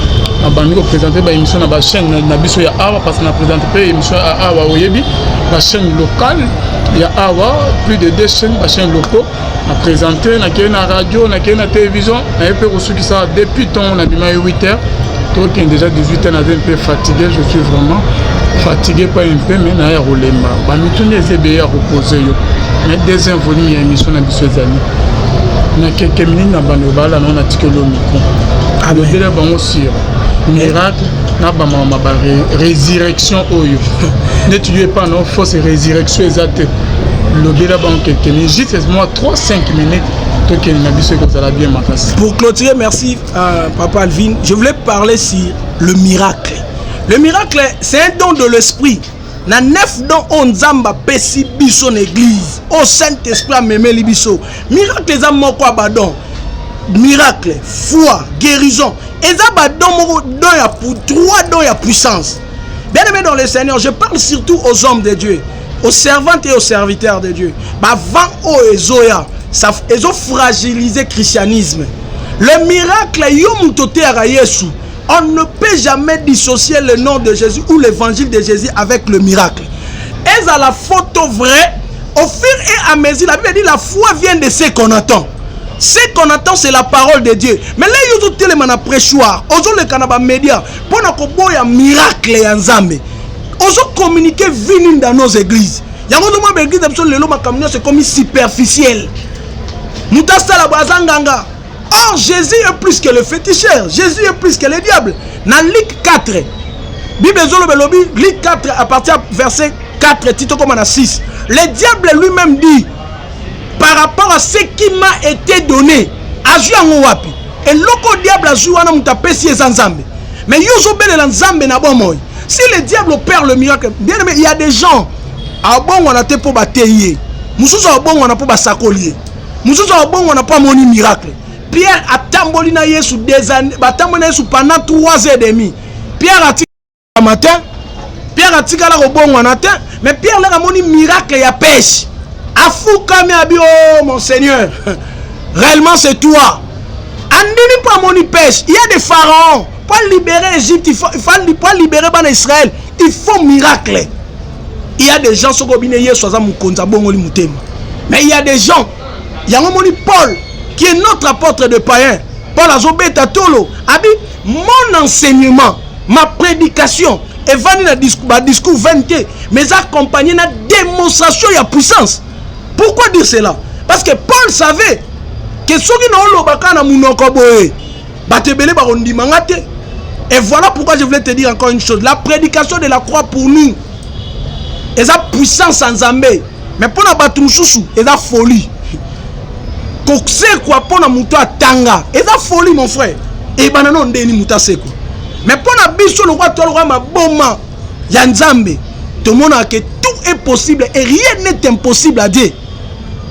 na bana représenter ba émission na ba chaîne na biso ya awa parce que na présenter pas émission à awa oyebi la chaîne locale il y a awa plus de 2 chaînes ba chaîne locaux à présenter na radio na télévision na peu reçu qui ça depuis tongo na bima 8h donc déjà 18 ans, un peu fatigué, je suis vraiment fatigué pas un peu, mais je suis rolemba. Bah, je suis bien reposé. Mais deuxième volume, il y a une émission dans les années. Il y a quelques minutes, on a tiré le micro. Ah, le délai va aussi. Miracle, on a résurrection. N'étudiez pas nos fausses résurrections exactes. Le délai va quelques minutes, juste moi 3-5 minutes. Pour clôturer, merci Papa Alvin. Je voulais parler sur le miracle. Le miracle, c'est un don de l'esprit. Na 9 dons on zamba pesi biso l'église. Au Saint-Esprit a memé libiso. Miracle les amants quoi badon. Miracle, foi, guérison. Et ça badon don ya pour 3 dons ya puissance. Bien aimé dans le Seigneur, je parle surtout aux hommes de Dieu, aux servantes et aux serviteurs de Dieu. Ba vent o ezoya. Ça ils ont fragilisé le christianisme. Le miracle, on ne peut jamais dissocier le nom de Jésus ou l'évangile de Jésus avec le miracle. Et à la photo vraie, au fur et à mesure, la Bible dit la foi vient de ce qu'on entend. Ce qu'on entend, c'est la parole de Dieu. Mais là, ils ont tellement prêchoir, ils ont le canaba média, pour nous un miracle en Zambé. Ils ont communiqué venu dans nos églises. Il y a un église, c'est comme superficiel. Or, Jésus est plus que le féticheur. Jésus est plus que le diable. Dans Luc 4, Luc 4, à partir du verset 4, titre comme on a 6, le diable lui-même dit par rapport à ce qui m'a été donné. Azui yango wapi. Et loko diable azui wana mutapesi ezanzambe. Mais yozo bele la nzambe na bon moy. Si le diable opère le miracle, bien aimé, il y a des gens à bon on a te pour batailler. Mususu a bon on a pour basakolier. Mususu a bon on a pas moni miracle. Pierre a tamboli na Yesu des années, batamboli na Yesu pendant 3 heures et demie. Pierre a tika matin, Pierre a tika la bon on a te, mais Pierre a moni miracle ya pêche. Afouka me abi oh mon Seigneur. Réellement c'est toi. Andini pas moni pêche. Il y a des pharaons. Pour libérer l'Égypte, il faut libérer Israël. Il faut miracle. Il y a des gens qui sont mais il y a des gens. Il y a un Paul qui est notre apôtre de païen. Paul Azobeta Tolo a dit mon enseignement, ma prédication, et va discours 20, mais accompagné d'une démonstration de puissance. Pourquoi dire cela? Parce que Paul savait que ceux qui n'ont pas de et voilà pourquoi je voulais te dire encore une chose. La prédication de la croix pour nous, et sa puissance en Zambé. Mais pour la battre chouchou, et sa folie. Quoi pour la mouto à Tanga, et sa folie mon frère. Et bananon ndeni mouta seko. Mais pour la bicho le roi toi ma boma yanzambe. Tout le monde a que tout est possible et rien n'est impossible à Dieu.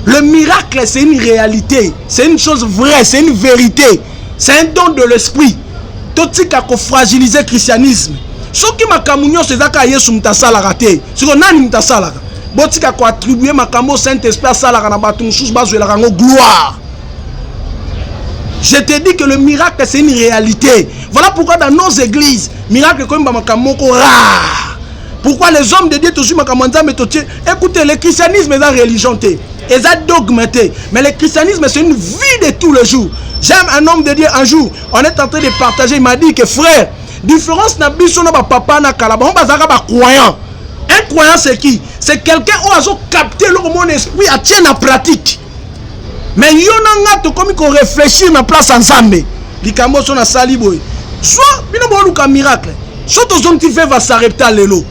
Le miracle c'est une réalité, c'est une chose vraie, c'est une vérité, c'est un don de l'esprit. Totika ko fragiliser le christianisme. Ce qui m'a camunio c'est ça que Yesu mtasala raté. Ce qu'on a ni mtasala. Botika ko attribuer makambo Saint-Esprit sala na batu mususu bazwela rango gloire. Je te dis que le miracle c'est une réalité. Voilà pourquoi dans nos églises, miracle comme makambo ko rare. Pourquoi les hommes de Dieu toujours makambo nzambe totie. Écoutez, le christianisme est une religion té. Et ça dogmaté. Mais le christianisme c'est une vie de tous les jours. J'aime un homme de Dieu un jour. On est en train de partager. Il m'a dit que frère, différence n'a biso na papa na kalaba. On bazaka ba croyant. Un croyant c'est qui? C'est quelqu'un qui a capté le mon esprit à tienne en pratique. Mais yonanga to comme qu'on réfléchit na place ensemble. Likambo so na sali boy. Soit bino bo ka miracle. Soit to zone ti fait va s'arrêter à lelo.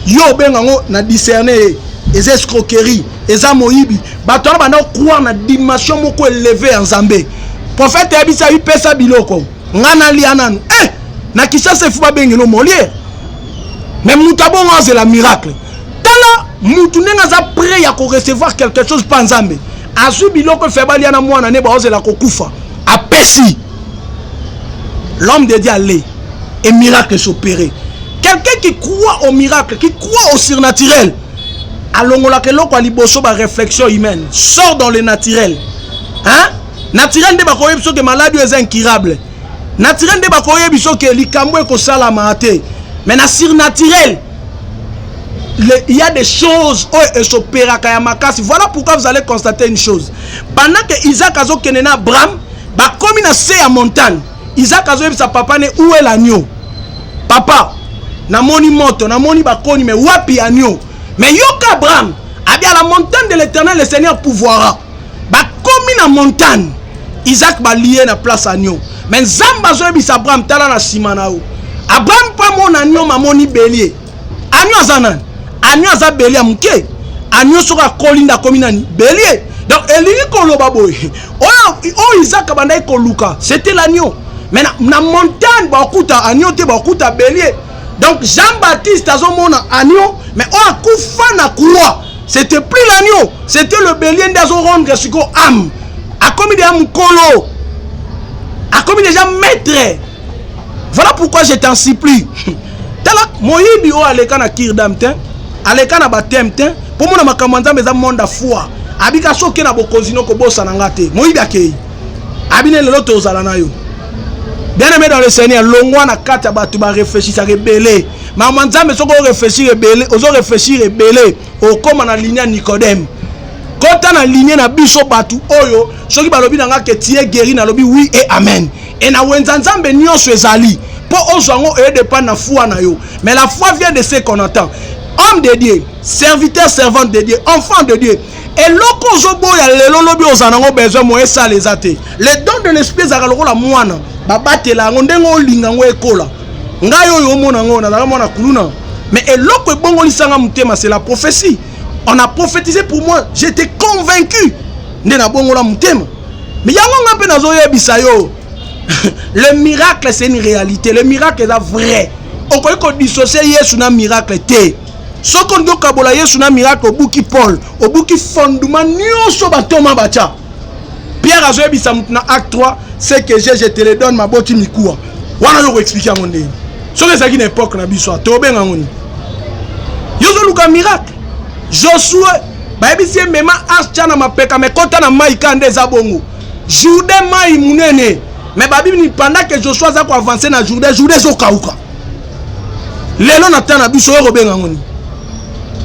Yo bengango na discerner les escroqueries, les amoïbi. Bato na croire na dimension moko élevée en Zambé. Prophète Abisa yu pesa biloko. Ngana liananu. Na kisha se fuba bengelo molière. Mais mutabo c'est la miracle. Tala mutu nenga za prêt ya ko recevoir quelque chose pa Nzambe. Azu biloko feba liana mwana ne ba ozela ko kufa. Apesi. L'homme de Dieu allait et miracle s'opérer. Quelqu'un qui croit au miracle, qui croit au surnaturel. Alongola ke loko liboso ba réflexion humaine. Sort dans le naturel. Hein? Naturel de bakoye biso que maladie est incurable. Naturel de bakoye biso que likambo ko sala maté. Mais na surnaturel il y a des choses où s'opéra kayamakasi. Voilà pourquoi vous allez constater une chose. Pendant que Isaac azo kenena Abraham, ba komi na se ya montagne. Isaac azo sa papa ne où est l'agneau? Papa, na moni moto, na moni bakoni mais wapi agneau? Mais yoka Abraham, a bien la montagne de l'Éternel le Seigneur pouvoira. Ba komi na montagne. Isaac ba lié na place agneau. Mais Zamba zo bi Abraham tala na simana ou. Abraham pas mon agneau ma moni bélier. Agneau zanan. Agneau za bélier muke. Agneau sera kolinda komina bélier. Donc elingi koloba boy. Oh Isaac bandai koluka. C'était l'agneau. Mais na montagne ba okuta agneau te ba okuta bélier. Donc Jean-Baptiste a mona agneau mais on a kufa na croix. C'était plus l'agneau, c'était le bélier d'azo rendre ce qu'on âme. A commis déjà mukolo. A commis déjà maître. Voilà pourquoi je t'en supplie. Tala moyibi o aleka na kirdamtin, aleka na batemtin, pour mon makamanda meza monde a foi. Abika soke na bokozino ko bossa na ngate. Moyibi akei. Abine le loto ozala na yo. Bien aimé dans le Seigneur, longwa na kata batu ba réfléchir ça rebelle. Maman nzambe soko réfléchir rebelle, ozo réfléchir rebelle, o comme na ligne Nicodème. Quand na ligne na biso batu oyo, soki balobi na nga ke tie guéri na lobi oui et amen. Et na wenza nzambe nyonso ezali. Po ozango e dépend na foi na yo. Mais la foi vient de ce qu'on entend. Homme de Dieu, serviteur, servante de Dieu, enfant de Dieu. Et loko zobo ya lelo lobi ozanango besoin mo esa les athées. Le don de l'esprit zakaloko la mwana. Babatela ndengo lingango ekola ngayo yo mona ngona na mona kuluna mais eloko ebongo lisanga mutema c'est la prophétie. On a prophétisé pour moi, j'étais convaincu nde na bongo la mutema. Mais yango nga pe nazo yebisa yo. Le miracle c'est une réalité, le miracle est vrai. On peut dissocier Yesu na miracle te. Ce qu'on doit kabola Yesu na miracle au bouki Paul, au bouki fondement nyonso batoma bacha. Pierre a joué bisa mutna acte 3, c'est que je te le donne ma boti mikuwa. Wana yo expliquer mon ndé. Ce que ça qui n'époque na biso, to benga ngoni. Yozo luka miracle. Josué, ba ebisi mema ascha na mapeka me kota na mai kande za bongo. Jourdain mai munene. Mais babi ni pendant que Josué za ko avancer na Jourdain zo kauka. Lelo na tana biso yo benga ngoni.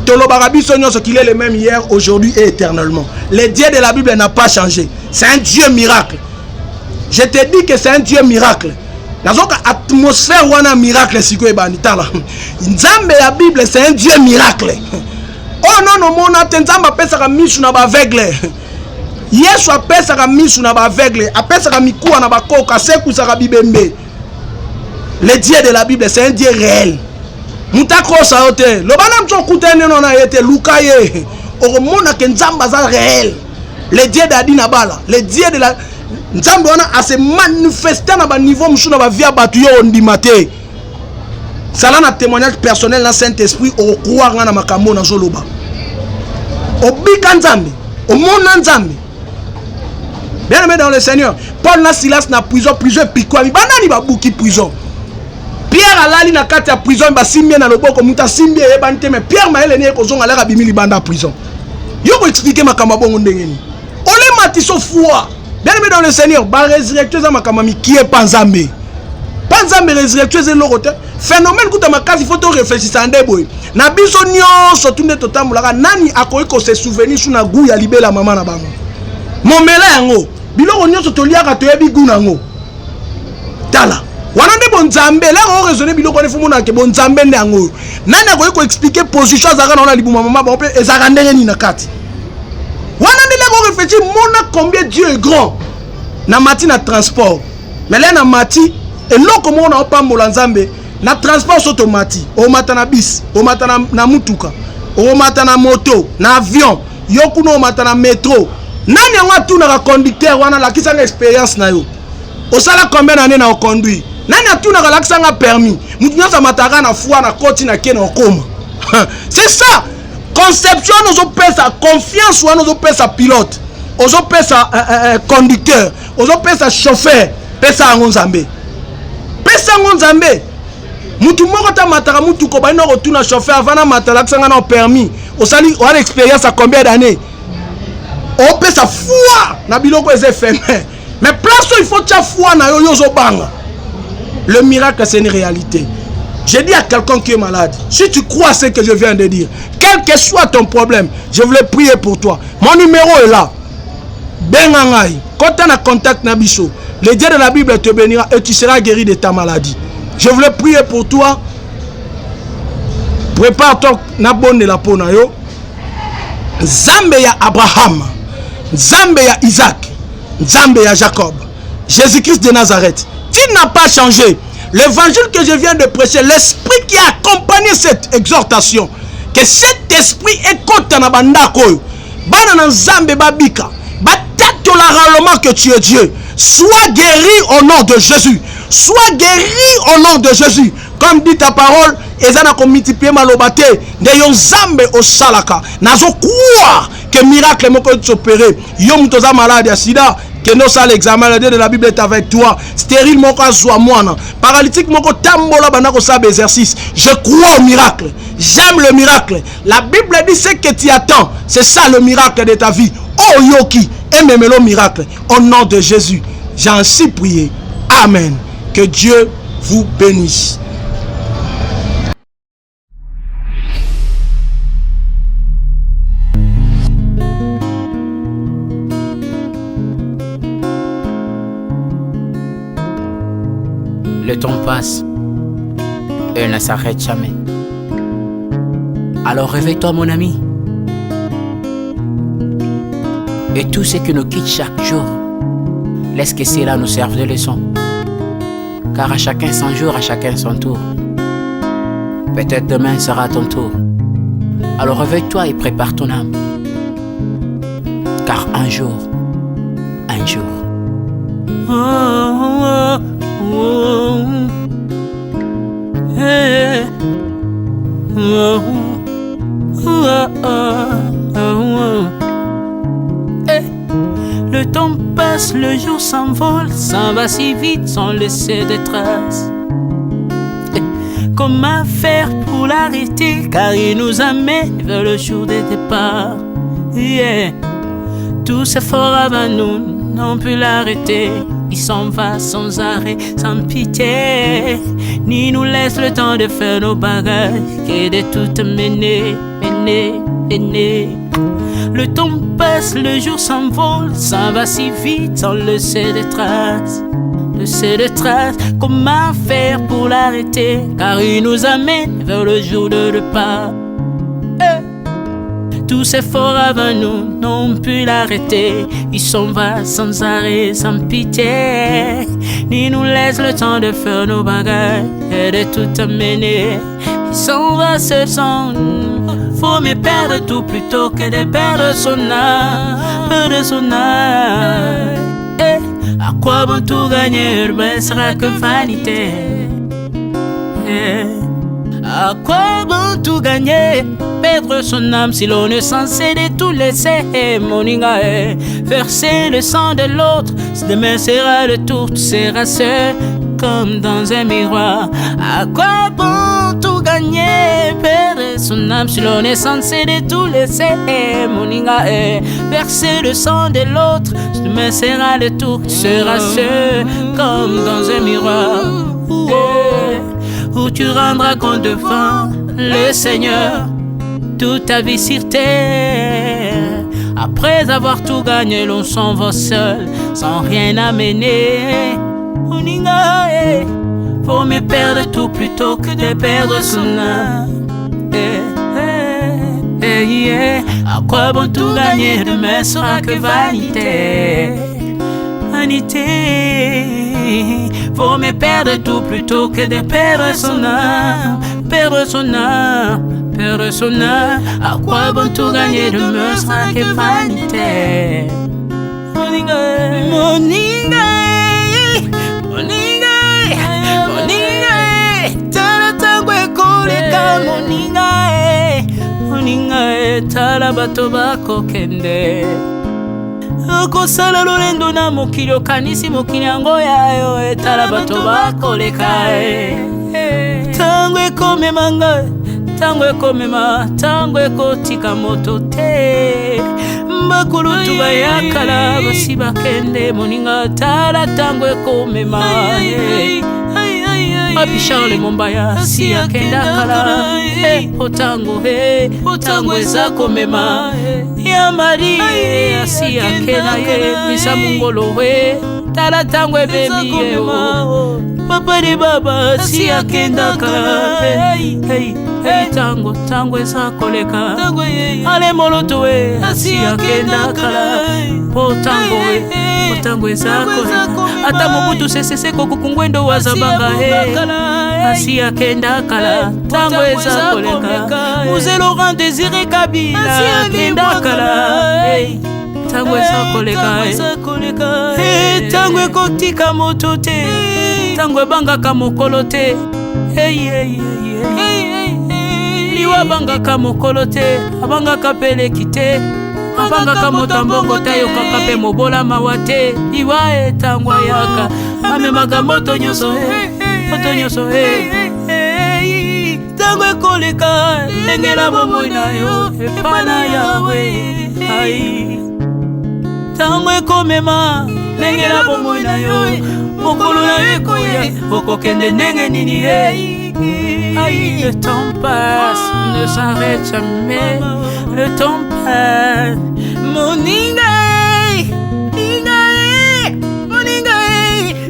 Tolobaka biso nyonso qu'il est le même hier, aujourd'hui et éternellement. Le Dieu de la Bible n'a pas changé. C'est un Dieu miracle. Je te dis que c'est un Dieu miracle. Nazoka atmosphère wana miracle siko ebanitala. Nzambe la Bible c'est un Dieu miracle. Oh non non mona tenzamba pesa ka misu na ba aveugle. Yesu apesa ka misu na ba aveugle, apesa ka mikuwa na ba koka seku sa ka bibembe. Le Dieu de la Bible c'est un Dieu réel. Mutako sa yote. Lo bana mto kutene no na yete lukaye. O mona ke nzamba za réel. Le Dieu d'Adina Bala, le Dieu de la Nzambe wana a se manifester na ba niveau msuna ba via batu yo ondimate. Sala na témoignage personnel na Saint-Esprit o croire na makambo na zoloba. Obika Nzambe, o mona Nzambe. Bien aimé dans le Seigneur, Paul na Silas na prison pikwa mi banani ba buki prison. Pierre alali na kati ya prison ba simbie na loboko muta simbie e bante mais Pierre maele ne ko zonga la bimili banda prison. Yo ko expliquer makamba bongo ndengeni. Ole matiso foi. Bien aimé dans le Seigneur, ba résurrecteur za makamami qui est panzambe. Panzambe résurrecteur ze lorote. Phénomène kuta makazi faut to réfléchir en deboy. Na biso nyonso tunde totambulaka nani akoyi ko se souvenir suna gu ya libela mama na bango. Momela yango. Biloko nyonso toliaka to yebi gu nango. Tala. Wana nde bonzambe la ko raisonner biloko ne fumona ke bonzambe nde yango. Nani akoyi ko expliquer position zaka na libuma mama ba pe ezaka ndenge ni na kati. Wana nde la ko réfléchir mona combien Dieu est grand. Na mati na transport. Mais là na mati et loko mona opambola nzambe na transport automati. O mata na bis, o mata na mutuka, o mata na moto, na avion, yokuno o mata na métro. Nani yango atuna ka conducteur wana la kisanga expérience na yo. Osala combien d'années na conduire? Nani atuna ka lakisanga permis? Mutu nyonso mataka na foi na koti na kena okoma. C'est ça. Conception nous opesa confiance wana nous opesa pilote. Nous opesa conducteur, nous opesa chauffeur, pesa ngonzambe. Pesa ngonzambe. Mutu moko ta mataka mutu ko ba no rotuna chauffeur avant matala lakisanga na permis. Osali on expérience à combien d'années? On peut sa foi na biloko éphémère. Mais place où il faut ta foi na yo zo banga. Le miracle c'est une réalité. Je dis à quelqu'un qui est malade, si tu crois à ce que je viens de dire, quel que soit ton problème, je voulais prier pour toi. Mon numéro est là. Bengangai, quand tu as contact na biso, le Dieu de la Bible te bénira et tu seras guéri de ta maladie. Je voulais prier pour toi. Prépare-toi na bonne de la peau na yo. Nzambe ya Abraham, Nzambe ya Isaac, Nzambe ya Jacob, Jésus-Christ de Nazareth, tu n'as pas changé. L'évangile que je viens de prêcher, l'esprit qui a accompagné cette exhortation, que cet esprit écoute na bandako, bana na Nzambe babika, batato la rallement que tu es Dieu. Sois guéri au nom de Jésus. Sois guéri au nom de Jésus. Comme dit ta parole, ezana ko multiplier malobate de yon Nzambe au salaka. Nazo croire que miracle moko s'opérer. Yo mutoza malade ya sida, que no sale examen, le Dieu de la Bible est avec toi. Stérile moko azwa mwana. Paralytique moko tambola bana ko sabe exercice. Je crois au miracle. J'aime le miracle. La Bible dit ce que tu attends. C'est ça le miracle de ta vie. Oh Yoki, aimez le miracle. Au nom de Jésus, j'ai ainsi prié. Amen. Que Dieu vous bénisse. Le temps passe, elle ne s'arrête jamais. Alors réveille-toi mon ami. Et tout ce qui nous quitte chaque jour, laisse que cela nous serve de leçon. Car à chacun son jour, à chacun son tour. Peut-être demain sera ton tour. Alors réveille-toi et prépare ton âme. Car un jour, un jour. Le temps passe, le jour s'envole, s'en va si vite sans laisser de traces. Comment faire pour l'arrêter, car il nous amène vers le jour de départ. Tous efforts avant nous n'ont pu l'arrêter. Il s'en va sans arrêt, sans pitié, ni nous laisse le temps de faire nos bagages, et de tout mener. Le temps passe, le jour s'envole, s'en va si vite sans laisser de traces. Comment faire pour l'arrêter, car il nous amène vers le jour de départ. Tous ces forts avant nous n'ont pu l'arrêter. Il s'en va sans arrêt, sans pitié, ni nous laisse le temps de faire nos bagages et de tout amener. Il s'en va seul sans nous. Faut me perdre tout plutôt que de perdre son âme, À quoi bon tout gagner, ben sera que vanité. À quoi bon tout gagner, perdre son âme si l'on est censé de tout laisser. Moninga, verser le sang de l'autre, si demain sera le tour, tu seras seul comme dans un miroir. À quoi bon tout gagner, perdre son âme si l'on est censé de tout laisser. Moninga, verser le sang de l'autre, si demain sera le tour, tu seras seul comme dans un miroir. Où tu rendras compte devant le Seigneur toute ta vie sur terre. Après avoir tout gagné, l'on s'en va seul sans rien amener. Faut me perdre tout plutôt que de perdre son âme. À quoi bon tout gagner, demain sera que vanité. Faut me perdre tout plutôt que de perdre son âme. À quoi bon tout gagner, demain sera que vanité. Moninga, tala tango ekoleka. Moninga, tala bato bako kende. Okosala lolendo na mokili, okanisi mokili yango yayo, etala bato bakoleka. Tango ekomema ngai, tango ekomema, tango ekotika moto te. Bakulutu bayakala basi bakende. Moninga, tala tango ekomema. Papi Charles Mombaya si akenda kala. Otango eza komema. Ya Mari si akenda ye misa mungolo we. Tala tango ebebi ye o. Papa de baba si akenda kala. Tango eza koleka. Ale moloto we si akenda kala. Tango eza koleka. Ata mobutu sesese kokukungwendo wazabanga asi akenda kala. Tango eza koleka. Mzee Laurent Désiré Kabila akenda kala. Tango eza koleka. Tango ekotika moto te, tango ebangaka mokolo te. Liwa bangaka mokolo te, abangaka peleki te. Abangaka motambongo tayo kakape mobola mawate. Liwa tango yaka amemaka moto nyoso tango ekoleka. Lengela bomoi na yo epana yawe. Tango ekomema, lengela bomoi na yo. Mokolo na yo ekoya, okokende ndenge nini. Le temps passe, ne s'arrête jamais. Le temps passe. Moninga,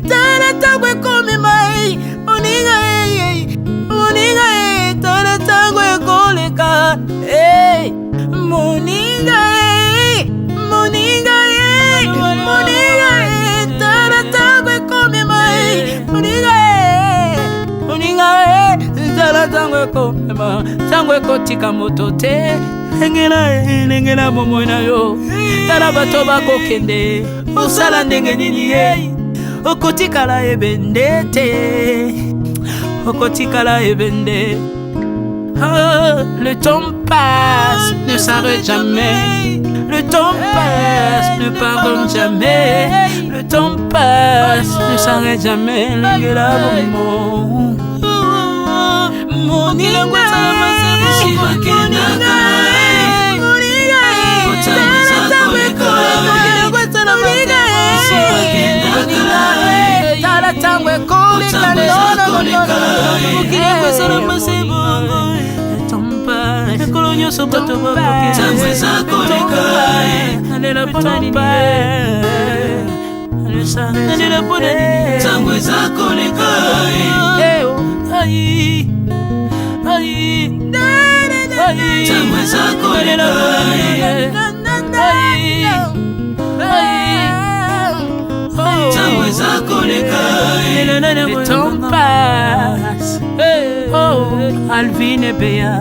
tala tango ekomema. Moninga, tala tango ekoleka. Moninga, tala tango ekomema. Moninga, tala tango ekomema. Tango ekotika moto te, lengela bomoi na yo tala bato bakokende osala ndenge nini ye okotikala ebende te okotikala ebende. Le temps passe, ne s'arrête jamais. Le temps passe, ne pardonne jamais. Le temps passe, ne s'arrête jamais. Lengela bomo moni lengweza na masebu shibakenda kae otameza koleka lengweza na masebu shibakenda kae tala tangwe koleka lengweza na masebu kolonyo sobato bakoke tamweza koleka alela pona nini alela pona nini tamweza koleka ai ai tamweza koleka tamweza koleka le temps passe. Oh Alvin et Béa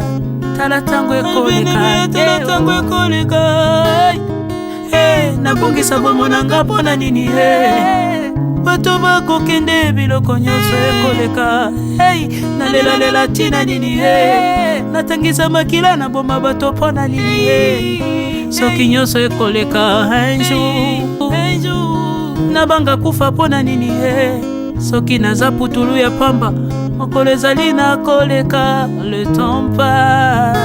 tala tango ekoleka nabongisa bomo nanga mpona nini bato bakokende biloko nyonso ekoleka nalelalela ntina nini natangisa makila na boma bato mpona nini soki nyonso ekoleka un jour nabanga kufa mpona nini soki naza putulu ya pamba mokolo ezali na koleka. Le temps passe.